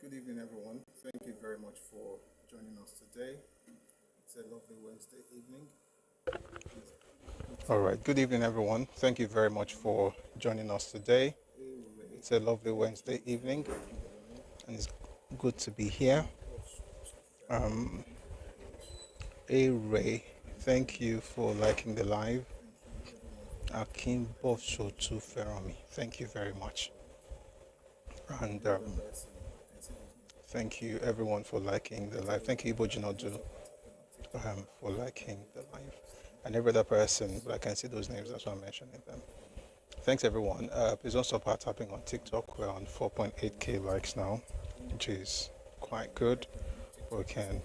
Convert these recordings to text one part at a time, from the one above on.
Good evening, everyone. Thank you very much for joining us today. It's a lovely Wednesday evening. All right. Good evening, everyone. Thank you very much for joining us today. It's a lovely Wednesday evening, and it's good to be here. A Ray, thank you for liking the live. Akin Bovshotu Ferami, thank you very much. And thank you, everyone, for liking the live. Thank you, Ibojinodu, for liking the live. And every other person, but I can see those names, that's why I'm mentioning them. Thanks, everyone. Please don't stop our tapping on TikTok. We're on 4.8k likes now, which is quite good. We can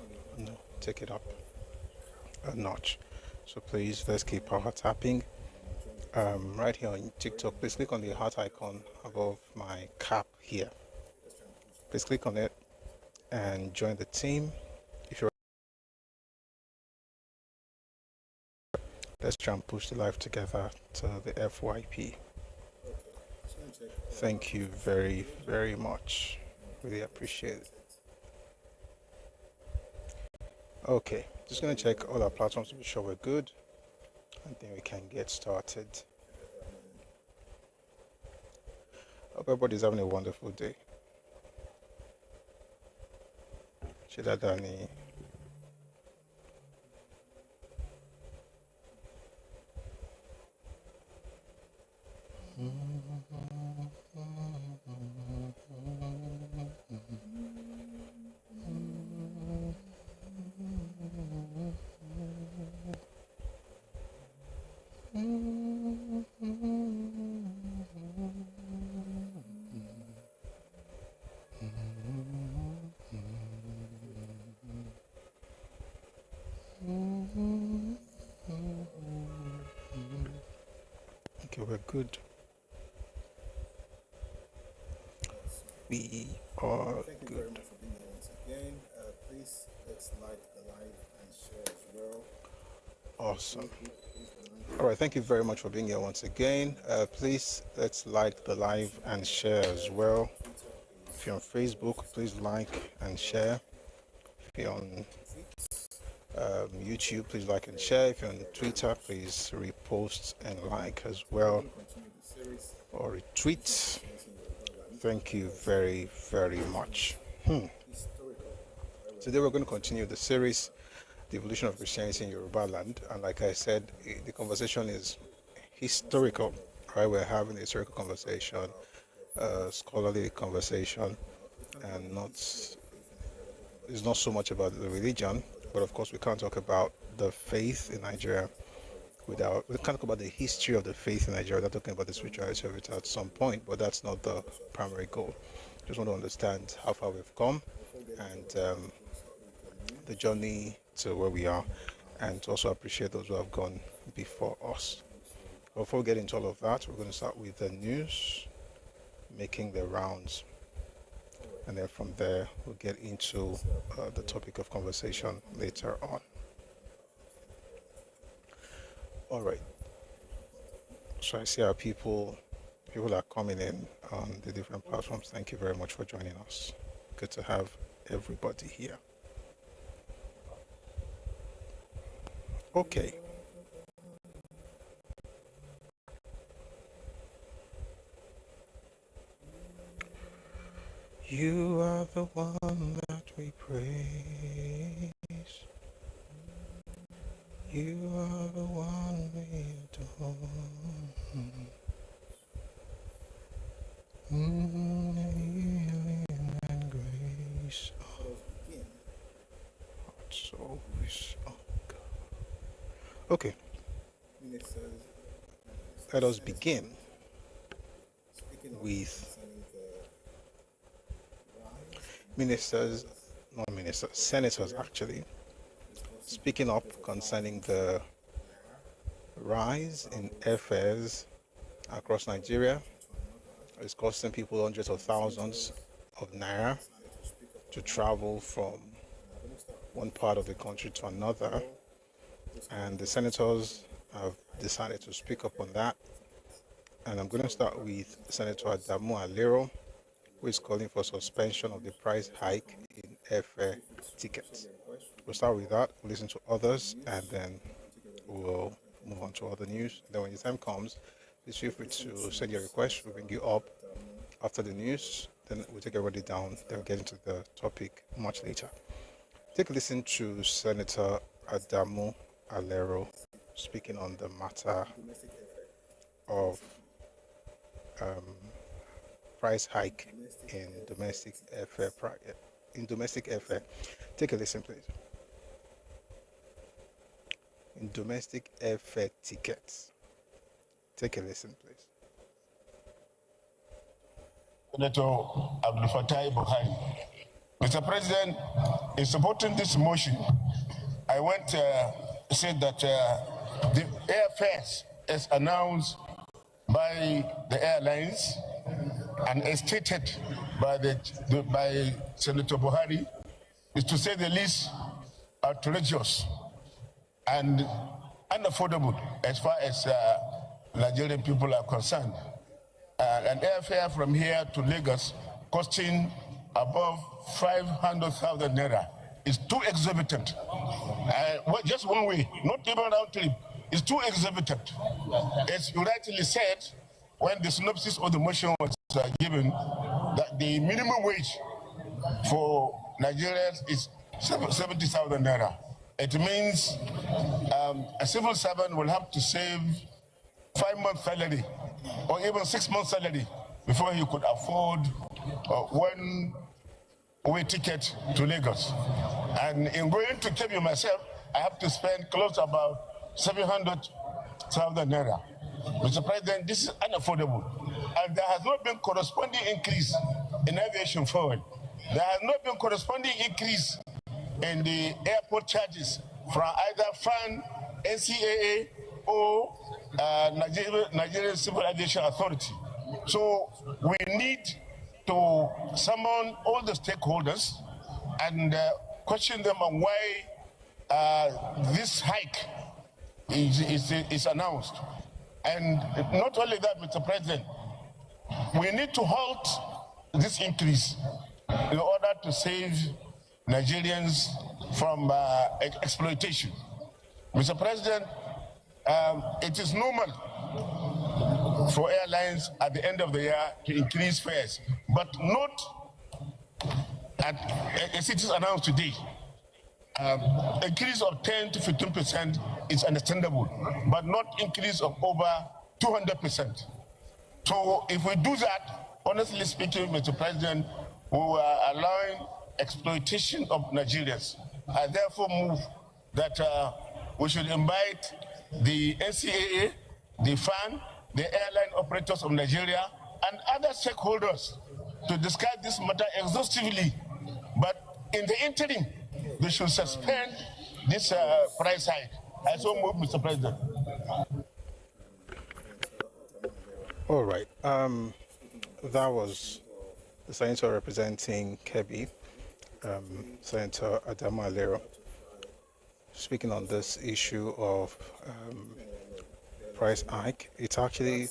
take it up a notch. So please, let's keep our tapping. Right here on TikTok, please click on the heart icon above my cap here. Please click on it and join the team. If you're Let's try and push the live together to the FYP. Thank you very, very much. Really appreciate it. Okay, just going to check all our platforms to be sure we're good, and then we can get started. Hope everybody's having a wonderful day. Chidadani. Okay, we're good. We are Thank you good. very much for being here once again. Please let's like the live and share as well. Awesome. All right, thank you very much for being here once again. Please let's like the live and share as well. If you're on Facebook, please like and share. If you're on YouTube, please like and share. If you're on Twitter, please repost and like as well, or retweet. Thank you very, very much. Today we're going to continue the series, The Evolution of Christianity in Yorubaland, and like I said, the conversation is historical, right? We're having a historical conversation, scholarly conversation, and it's not so much about the religion, but of course we can't talk about the faith in Nigeria we can't talk about the history of the faith in Nigeria without talking about the spirituality of it at some point, but that's not the primary goal. Just want to understand how far we've come and the journey to where we are, and to also appreciate those who have gone before us. Before we get into all of that, we're going to start with the news making the rounds, and then from there we'll get into the topic of conversation later on. All right. So I see our people are coming in on the different platforms. Thank you very much for joining us. Good to have everybody here. Okay. You are the one that we praise. You are the one we adore. Healing and grace. Hearts always on God. Okay. Let us begin with senators actually, speaking up concerning the rise in airfares across Nigeria. It's costing people hundreds of thousands of naira to travel from one part of the country to another, and the senators have decided to speak up on that. And I'm going to start with Senator Adamu Alero, who is calling for suspension of the price hike in airfare tickets. We'll start with that, we'll listen to others, and then we'll move on to other news. Then when the time comes, please feel free to send your request. We'll bring you up after the news. Then we'll take everybody down. Then we'll get into the topic much later. Take a listen to Senator Adamu Alero speaking on the matter of price hike in domestic airfare. Take a listen, please. In domestic airfare tickets. Take a listen, please. Senator Abdul Fattah Buhari. Mr. President, in supporting this motion, I want to say that the airfares, as announced by the airlines and as stated by by Senator Buhari, is to say the least outrageous and unaffordable as far as Nigerian people are concerned. An airfare from here to Lagos costing above 500,000 naira is too exorbitant. Just one way, not even round trip, is too exorbitant. As you rightly said, when the synopsis of the motion was given, that the minimum wage for Nigerians is 70,000 naira. It means a civil servant will have to save 5 months' salary or even 6 months' salary before he could afford one-way ticket to Lagos. And in going to Kebbi myself, I have to spend close to about 700,000 naira. Mr. President, this is unaffordable. And there has not been corresponding increase in aviation fuel. There has not been corresponding increase in the airport charges from either FAN, NCAA, or Nigerian Civil Aviation Authority. So we need to summon all the stakeholders and question them on why this hike is announced. And not only that, Mr. President, we need to halt this increase in order to save Nigerians from exploitation. Mr. President, it is normal for airlines at the end of the year to increase fares, but not as it is announced today. Increase of 10 to 15% is understandable, but not increase of over 200%. So if we do that, honestly speaking, Mr. President, we are allowing exploitation of Nigerians. I therefore move that we should invite the NCAA, the FAN, the airline operators of Nigeria, and other stakeholders to discuss this matter exhaustively. But in the interim, they should suspend this price hike. I so move, Mr. President. All right. That was the senator representing Kebbi, Senator Adamu Alero, speaking on this issue of price hike. It's actually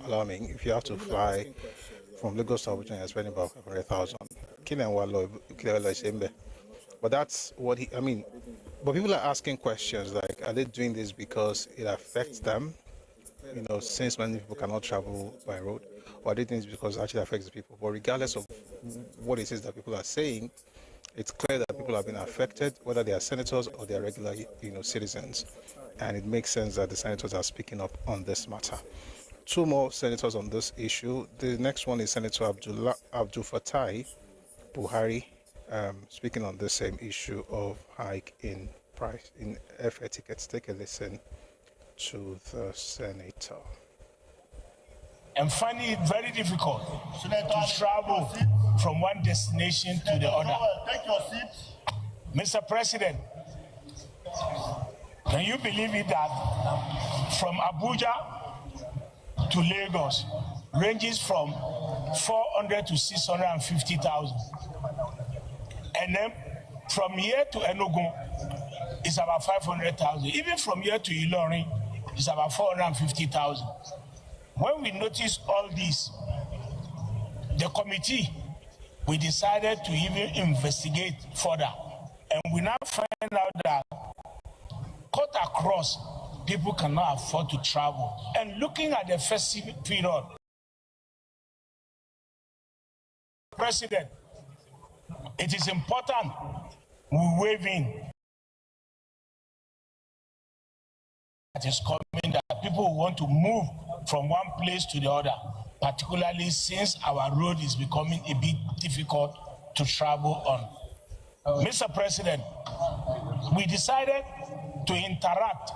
alarming. If you have to fly from Lagos to Abuja, you're spending about 500,000. But that's what but people are asking questions like, are they doing this because it affects them? Since many people cannot travel by road, or are they doing this because it actually affects the people? But regardless of what it is that people are saying, it's clear that people have been affected, whether they are senators or they are regular, citizens. And it makes sense that the senators are speaking up on this matter. Two more senators on this issue. The next one is Senator Abdul Fattah Buhari, speaking on the same issue of hike in price in airfare tickets. Take a listen to the senator. And finding it very difficult to travel from one destination to the other. Take your seat. Mr. President, can you believe it that from Abuja to Lagos ranges from 400 to 650,000, and then from here to Enugu is about 500,000. Even from here to Ilorin is about 450,000. When we notice all this, the committee we decided to even investigate further. And we now find out that cut across, people cannot afford to travel. And looking at the festive period, President, it is important we wave in that is coming, that people who want to move from one place to the other, particularly since our road is becoming a bit difficult to travel on. Mr. President, we decided to interact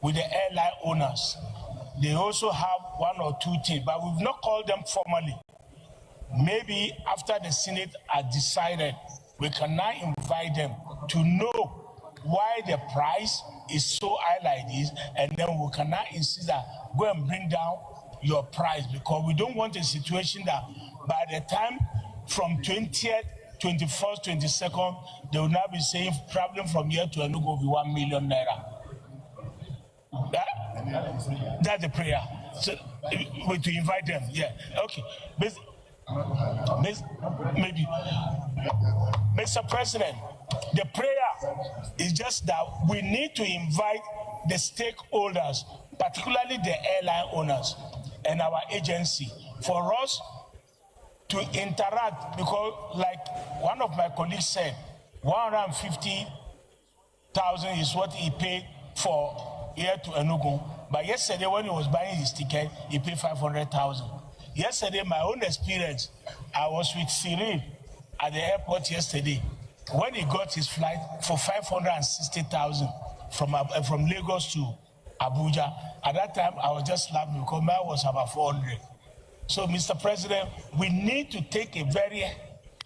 with the airline owners. They also have one or two things, but we've not called them formally. Maybe after the Senate has decided, we can now invite them to know why the price is so high like this, and then we can now insist that go and bring down your price, because we don't want a situation that by the time from 20th, 21st, 22nd, they will now be saying traveling from here to Enugu will be 1 million naira. That's the prayer. So to invite them, yeah, okay. Maybe, Mr. President, the prayer is just that we need to invite the stakeholders, particularly the airline owners and our agency, for us to interact, because like one of my colleagues said, 150,000 is what he paid for here to Enugu. But yesterday when he was buying his ticket, he paid 500,000. Yesterday, my own experience, I was with Cyril at the airport yesterday. When he got his flight for 560,000 from Lagos to Abuja, at that time I was just laughing because mine was about 400. So, Mr. President, we need to take a very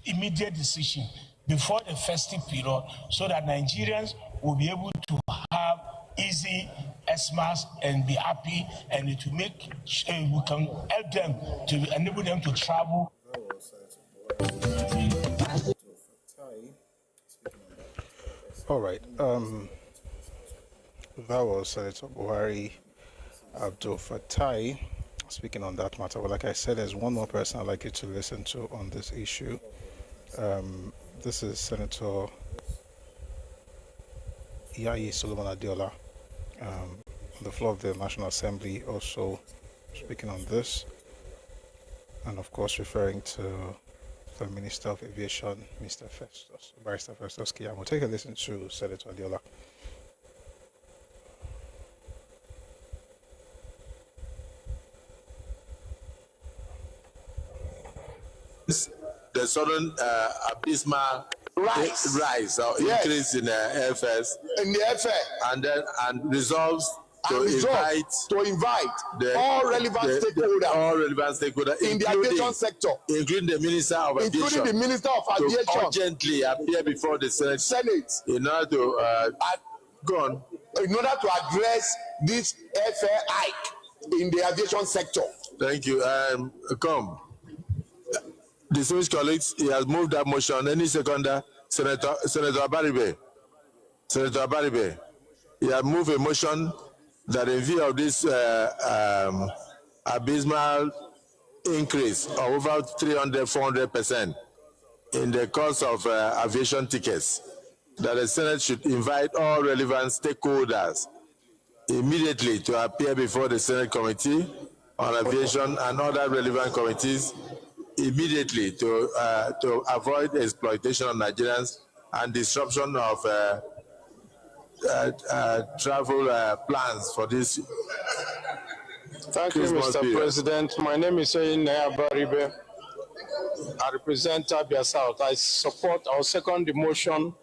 immediate decision before the festive period so that Nigerians will be able to have easy Xmas and be happy, and it will make we can help them to enable them to travel. All right. That was Senator Buhari Abdul Fatai speaking on that matter. But like I said, there's one more person I'd like you to listen to on this issue. This is Senator Yayi Solomon Adiola, on the floor of the National Assembly, also speaking on this, and of course referring to the Minister of Aviation, Mr. Festus, Barrister Festus Keyamo. Take a listen to Senator Adiola. The sudden abysmal rise or increase in airfares in the airfare, and resolves to invite all relevant stakeholders in the aviation sector, including the Minister of Aviation, to urgently appear before the Senate in order to in order to address this airfare hike in the aviation sector. Thank you. Come. Distinguished colleagues, he has moved that motion. Any seconder, Senator Abaribe. Senator Abaribe. He has moved a motion that in view of this abysmal increase of over 300-400% in the cost of aviation tickets, that the Senate should invite all relevant stakeholders immediately to appear before the Senate Committee on Aviation and other relevant committees immediately to avoid exploitation of Nigerians and disruption of travel plans for this. Thank you, Mr. President. My name is Naya Baribe. I represent Abia South. I second the motion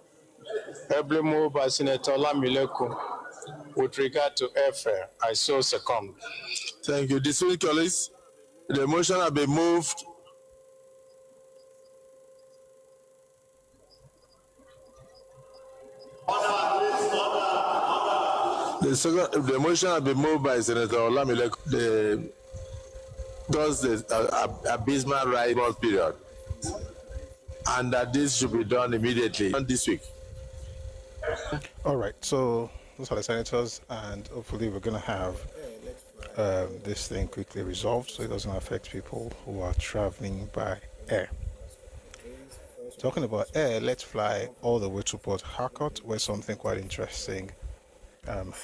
ably moved by Senator Lamileku with regard to airfare. I so second. Thank you. Distinguished colleagues, the motion has been moved. The motion has been moved by Senator Olamilek. The abysmal rise period, and that this should be done immediately this week. All right, so those are the senators, and hopefully we're going to have this thing quickly resolved so it doesn't affect people who are traveling by air. Talking about air, let's fly all the way to Port Harcourt, where something quite interesting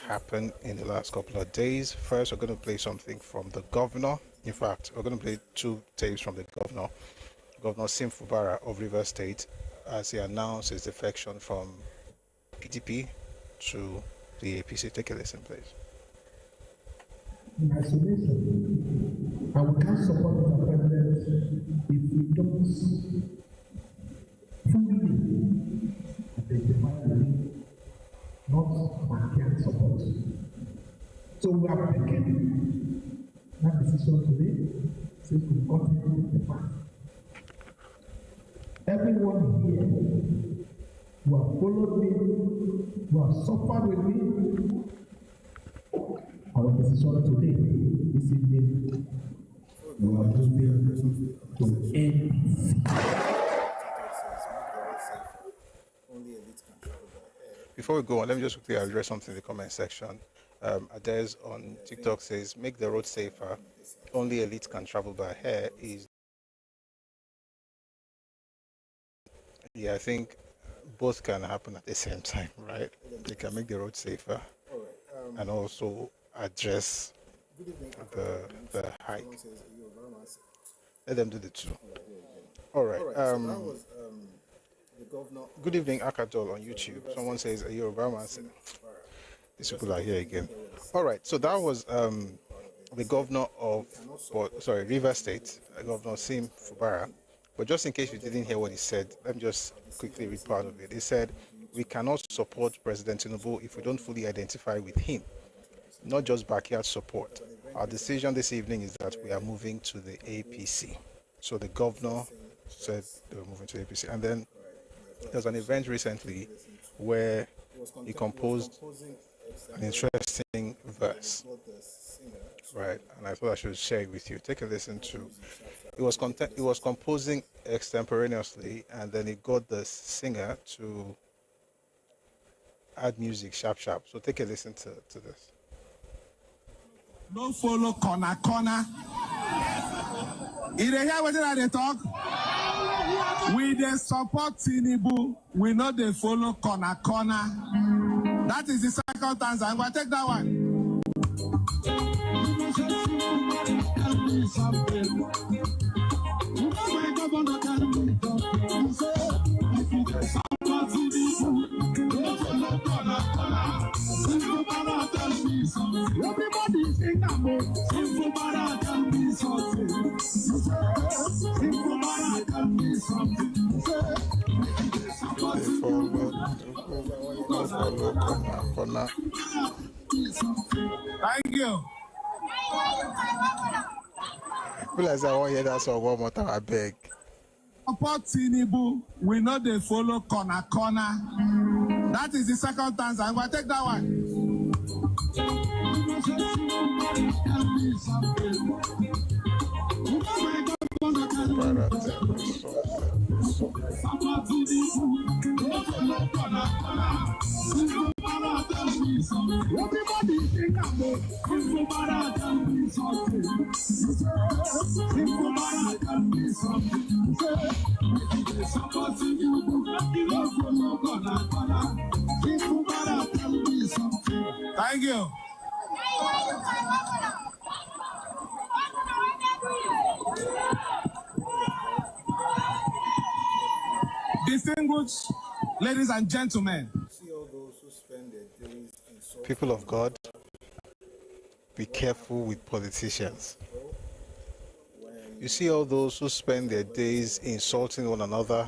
happened in the last couple of days. First, we're going to play something from the governor. In fact, we're going to play two tapes from the governor, Governor Sim Fubara of Rivers State, as he announced his defection from PDP to the APC. Take a listen, please. In isolation, and we can't support the president if we don't fully identify the need, not backyard support. So we are taking that decision today since we got into the fact. Everyone here who have followed me, who have suffered with me, our decision today, this evening, we are moving to APC. Before we go on, let me just quickly address something in the comment section. Ades on TikTok says, make the road safer. Only elites can travel by air. Yeah, I think both can happen at the same time, right? They can make the road safer and also address the hike. Let them do the two. All right. Good evening, Akadol on YouTube. Someone says, are you Obama? These people are here again. All right. So that was the governor of, Rivers State, Governor Sim Fubara. But just in case you didn't hear what he said, let me just quickly read part of it. He said, we cannot support President Tinubu if we don't fully identify with him, not just backyard support. Our decision this evening is that we are moving to the APC. So the governor said they were moving to the APC. And then there was an event recently where he composed an interesting verse, right? And I thought I should share it with you. Take a listen to. It was composing extemporaneously, and then he got the singer to add music sharp. So take a listen to this. No follow corner. You dey hear wetin I dey talk? We dey support Tinubu. We no dey follow corner. That is the second stanza. I'm gonna take that one. Everybody sing that move. Simple can be something. Simple can be something. Thank you. Realize I want to hear that song one more time, I beg. Support Tinubu, we know they follow corner. That is the second stanza. I'm going to take that one. Everybody think about can be something. Can be something. Supporting you, can be something. Thank you. Distinguished ladies and gentlemen, people of God, be careful with politicians. You see all those who spend their days insulting one another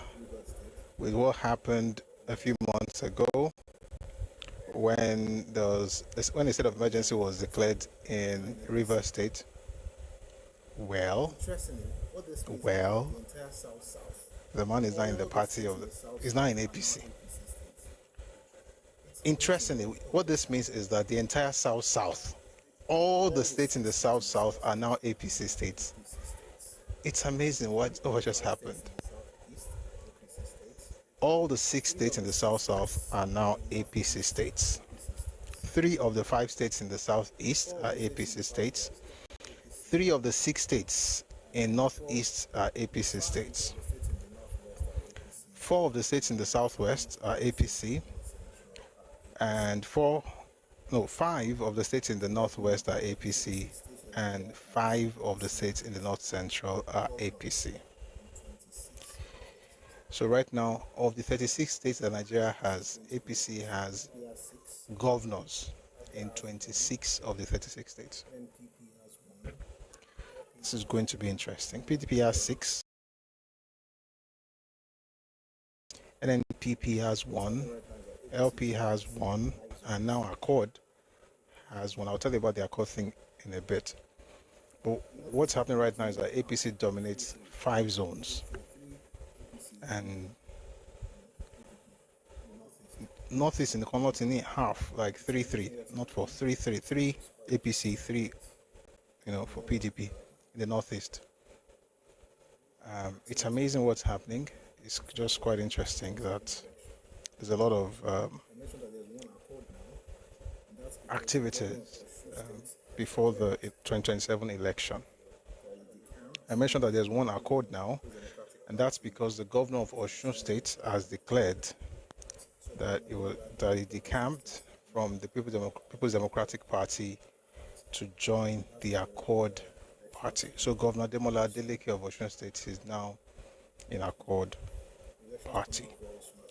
with what happened a few months ago when a state of emergency was declared in Rivers State. Well, the man is now in the party he's now in APC. Interestingly, what this means is that the entire South, all the states in the South are now APC states. It's amazing what just happened. All the 6 states in the South are now APC states. 3 of the 5 states in the Southeast are APC states. 3 of the 6 states in Northeast are APC states. 4 of the states in the southwest are APC, and 5 of the states in the northwest are APC, and 5 of the states in the north central are APC. So right now, of the 36 states that Nigeria has, APC has governors in 26 of the 36 states. This is going to be interesting. PDP has 6. NNPP has 1. LP has 1. And now Accord has 1. I'll tell you about the Accord thing in a bit. But what's happening right now is that APC dominates 5 zones. And Northeast in the North in half, like 3-3, not 4, 3-3, 3 APC, 3, for PDP in the Northeast. It's amazing what's happening. It's just quite interesting that there's a lot of activities before the 2027 election. I mentioned that there's one accord now, and that's because the governor of Osun State has declared that he decamped from the People's Democratic Party to join the Accord Party. So Governor Demola Adeleke of Osun State is now in Accord Party,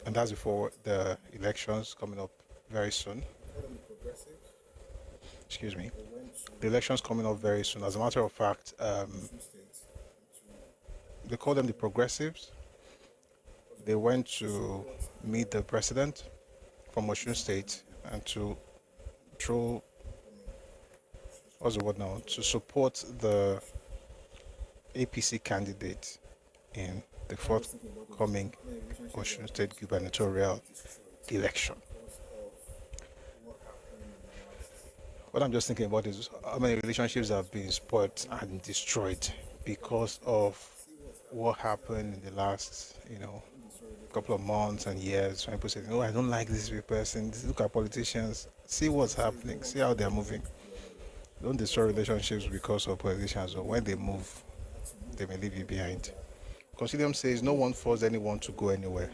and that's before the elections coming up very soon. Excuse me. The elections coming up very soon. As a matter of fact, they call them the Progressives. They went to meet the president from Osun State and to support the APC candidate in the forthcoming Osun State gubernatorial election. What I'm just thinking about is how many relationships have been spoiled and destroyed because of what happened in the last, couple of months and years. When people say, "Oh, I don't like this person," look at politicians, see what's happening, see how they're moving. Don't destroy relationships because of politicians, or when they move, they may leave you behind. Concilium says no one forced anyone to go anywhere.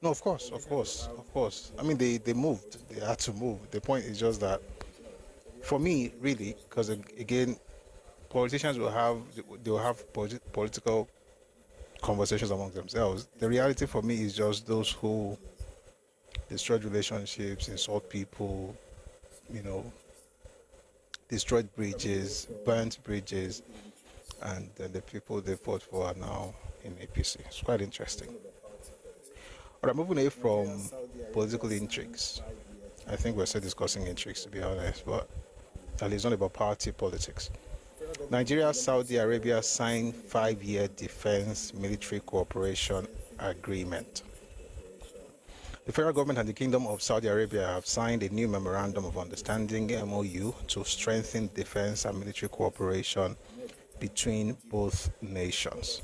No, of course. I mean, they moved. They had to move. The point is just that, for me, really, because again, politicians will have political conversations among themselves. The reality for me is just those who destroyed relationships, insult people, destroyed bridges, burnt bridges, and then the people they fought for are now in APC. It's quite interesting. All right, moving away from political intrigues. I think we're still discussing intrigues, to be honest, but at least not about party politics. Nigeria, Saudi Arabia signed 5-year defense military cooperation agreement. The federal government and the Kingdom of Saudi Arabia have signed a new memorandum of understanding (MOU) to strengthen defense and military cooperation between both nations.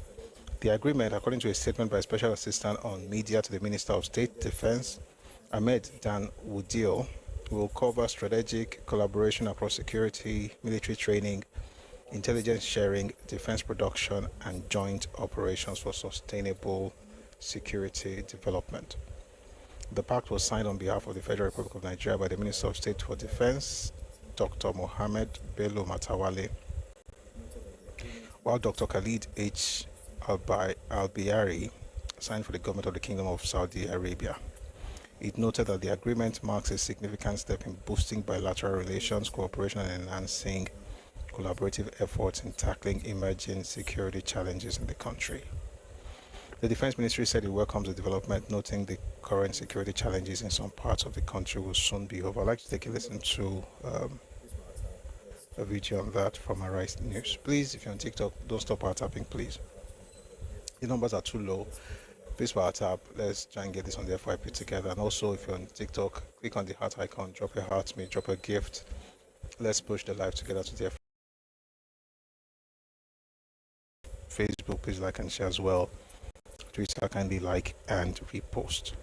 The agreement, according to a statement by Special Assistant on Media to the Minister of State Defense, Ahmed Dan Wudio, will cover strategic collaboration across security, military training, intelligence sharing, defense production, and joint operations for sustainable security development. The pact was signed on behalf of the Federal Republic of Nigeria by the Minister of State for Defense, Dr. Mohammed Bello Matawale, while Dr. Khalid H. Al-Biari signed for the government of the Kingdom of Saudi Arabia. It noted that the agreement marks a significant step in boosting bilateral relations, cooperation, and enhancing collaborative efforts in tackling emerging security challenges in the country. The Defense Ministry said it welcomes the development, noting the current security challenges in some parts of the country will soon be over. I'd like to take a listen to a video on that from Arise News. Please, if you're on TikTok, don't stop our tapping, please. The numbers are too low. Please, our tap. Let's try and get this on the FYP together. And also, if you're on TikTok, click on the heart icon, drop a heart, drop a gift. Let's push the live together to the Facebook. Please like and share as well. Twitter, kindly like and repost.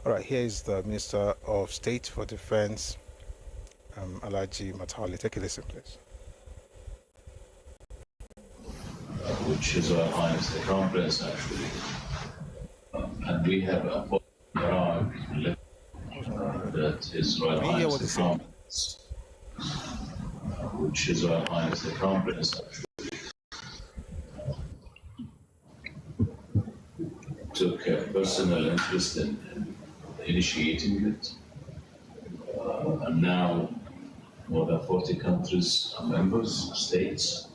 All right, here is the Minister of State for Defense, Alhaji Matawale. Take a listen, please. Which is Her Highness the Crown Prince, actually. And we have a Iraq that His Royal Highness the Crown Prince, which His Royal Highness the Crown Prince took a personal interest in initiating it, and now more than 40 countries are members, states.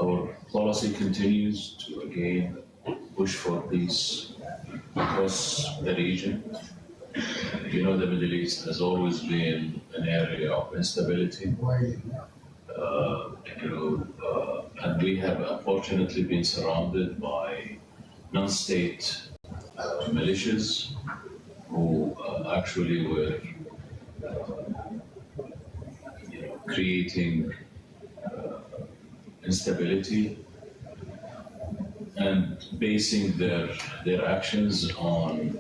Our policy continues to again push for peace across the region. You know, the Middle East has always been an area of instability. And we have unfortunately been surrounded by non-state militias who actually were creating instability and basing their actions on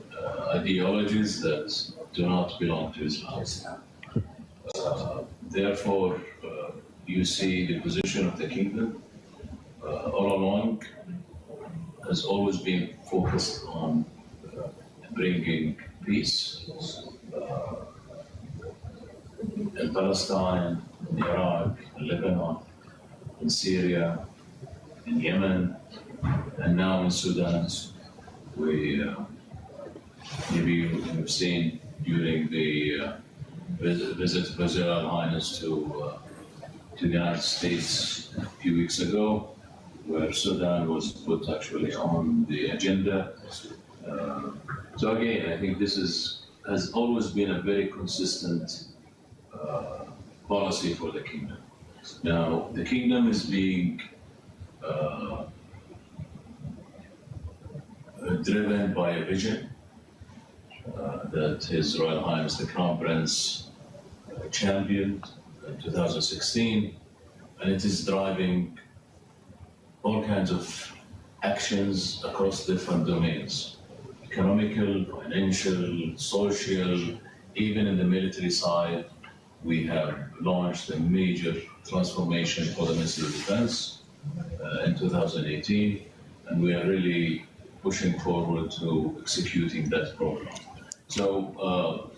ideologies that do not belong to Islam. Therefore, you see the position of the kingdom all along has always been focused on bringing peace in Palestine, in Iraq, in Lebanon, in Syria, in Yemen, and now in Sudan. We maybe you have seen during the visit of His Royal Highness to the United States a few weeks ago, where Sudan was put actually on the agenda. So again, I think this has always been a very consistent policy for the kingdom. Now, the kingdom is being driven by a vision that His Royal Highness the Crown Prince championed in 2016, and it is driving all kinds of actions across different domains: economical, financial, social, even in the military side. We have launched a major transformation for the Ministry of Defense in 2018, and we are really pushing forward to executing that program. So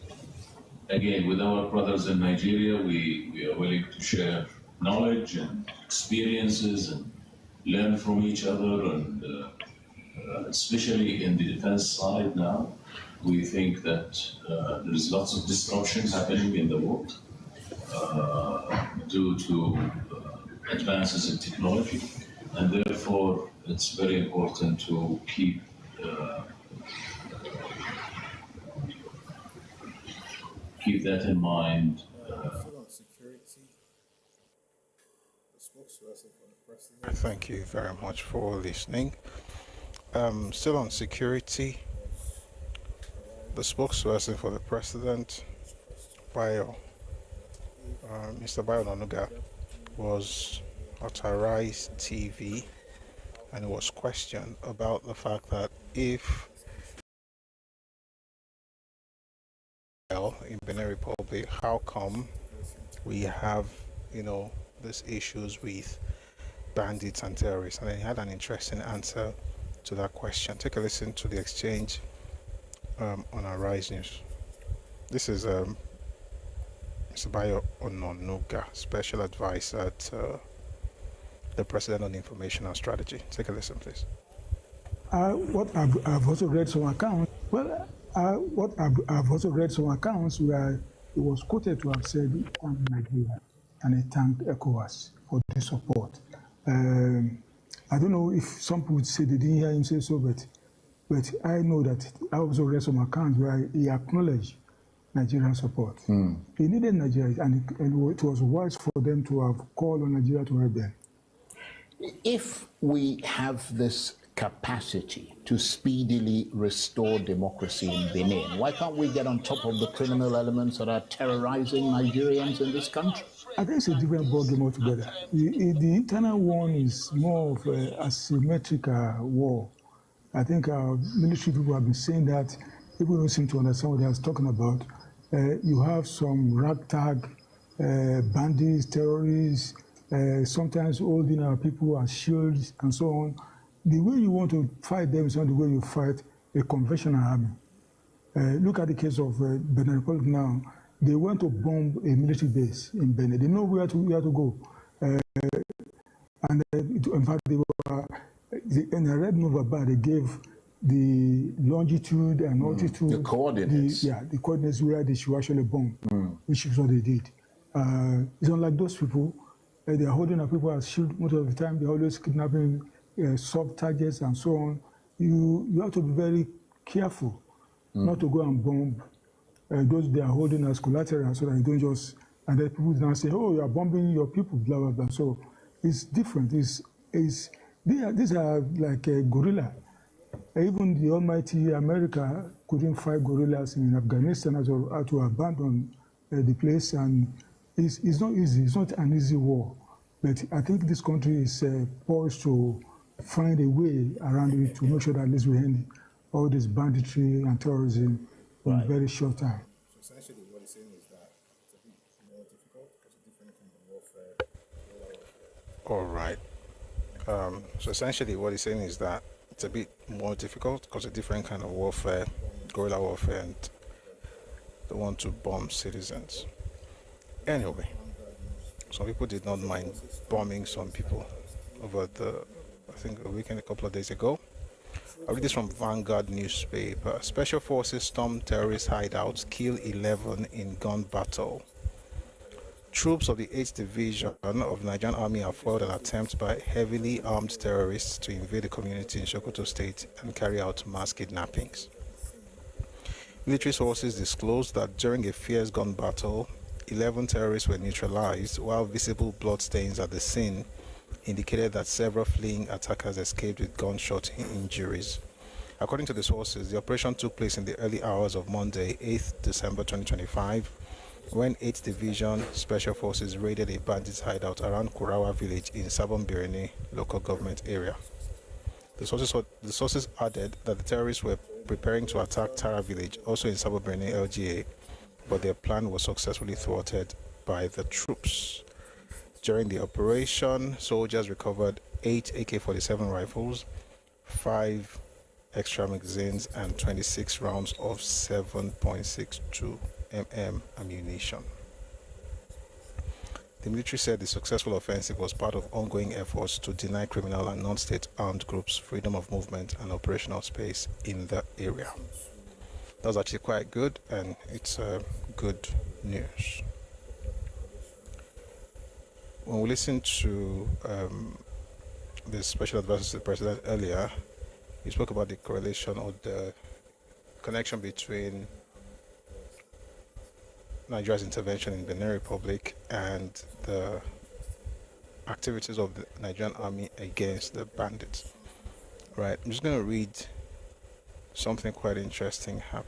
again, with our brothers in Nigeria, we are willing to share knowledge and experiences and learn from each other, and especially in the defense side now, we think that there is lots of disruption happening in the world due to advances in technology, and therefore it's very important to keep that in mind. Still on security, the spokesperson for the president. Thank you very much for listening. Still on security, the spokesperson for the president, Mr. Bayo Onanuga, was authorized TV, and was questioned about the fact that if in Benin Republic, how come we have, these issues with bandits and terrorists? And he had an interesting answer to that question. Take a listen to the exchange on our Rise News. This is Mr. Bayo Onanuga, Special Advisor to the President on Information and Strategy. Take a listen, please. What I've also read some accounts. Well, I've also read some accounts where it was quoted to have said he thanked Nigeria and he thanked ECOWAS for the support. I don't know if some people would say they didn't hear him say so, but I know that I also read some accounts where he acknowledged Nigerian support. He needed Nigeria, and it was wise for them to have called on Nigeria to help them. If we have this capacity to speedily restore democracy in Benin, why can't we get on top of the criminal elements that are terrorizing Nigerians in this country? I think it's a different ballgame altogether. The internal one is more of an asymmetric war. I think our military people have been saying that. People don't seem to understand what they are talking about. You have some ragtag bandits, terrorists, sometimes holding our people as shields and so on. the way you want to fight them is not the way you fight a conventional army. Look at the case of Benin Republic now. They went to bomb a military base in Benin. They know where to go. In fact, they were, in a red note about, they gave the longitude and altitude. The coordinates. The coordinates where they should actually bomb, which is what they did. It's not like those people. They are holding up people as shield most of the time. They're always kidnapping soft targets and so on. You have to be very careful not to go and bomb those they are holding as collateral, so that you don't just, and then people now say, oh, you are bombing your people, blah, blah, blah. So it's different. These are like a guerrilla. Even the almighty America couldn't fight guerrillas in Afghanistan as well, had to abandon the place, and it's not easy. It's not an easy war. But I think this country is poised to find a way around it to make sure that at least we end all this banditry and terrorism in a very short time. So essentially what he's saying is that it's a bit more difficult because of different kind of warfare. All right. So essentially what he's saying is that it's a bit more difficult because of different kind of warfare, guerrilla warfare, and they want to bomb citizens. Anyway, some people did not mind bombing some people over I think a weekend, a couple of days ago. I read this from Vanguard newspaper. Special forces storm terrorist hideouts, kill 11 in gun battle. Troops of the 8th Division of Nigerian Army have foiled an attempt by heavily armed terrorists to invade the community in Sokoto State and carry out mass kidnappings. Military sources disclosed that during a fierce gun battle, 11 terrorists were neutralized, while visible bloodstains at the scene indicated that several fleeing attackers escaped with gunshot injuries. According to the sources, the operation took place in the early hours of Monday, 8th December 2025, when 8th Division Special Forces raided a bandits hideout around Kurawa village in Sabon Birni local government area. The sources added that the terrorists were preparing to attack Tara village, also in Sabon Birni LGA, but their plan was successfully thwarted by the troops. During the operation, soldiers recovered 8 AK-47 rifles, 5 extra magazines, and 26 rounds of 7.62 mm ammunition. The military said the successful offensive was part of ongoing efforts to deny criminal and non-state armed groups freedom of movement and operational space in the area. That was actually quite good, and it's good news. When we listened to the special advisor to the president earlier, he spoke about the correlation or the connection between Nigeria's intervention in Benin Republic and the activities of the Nigerian army against the bandits. Right, I'm just going to read something quite interesting happened.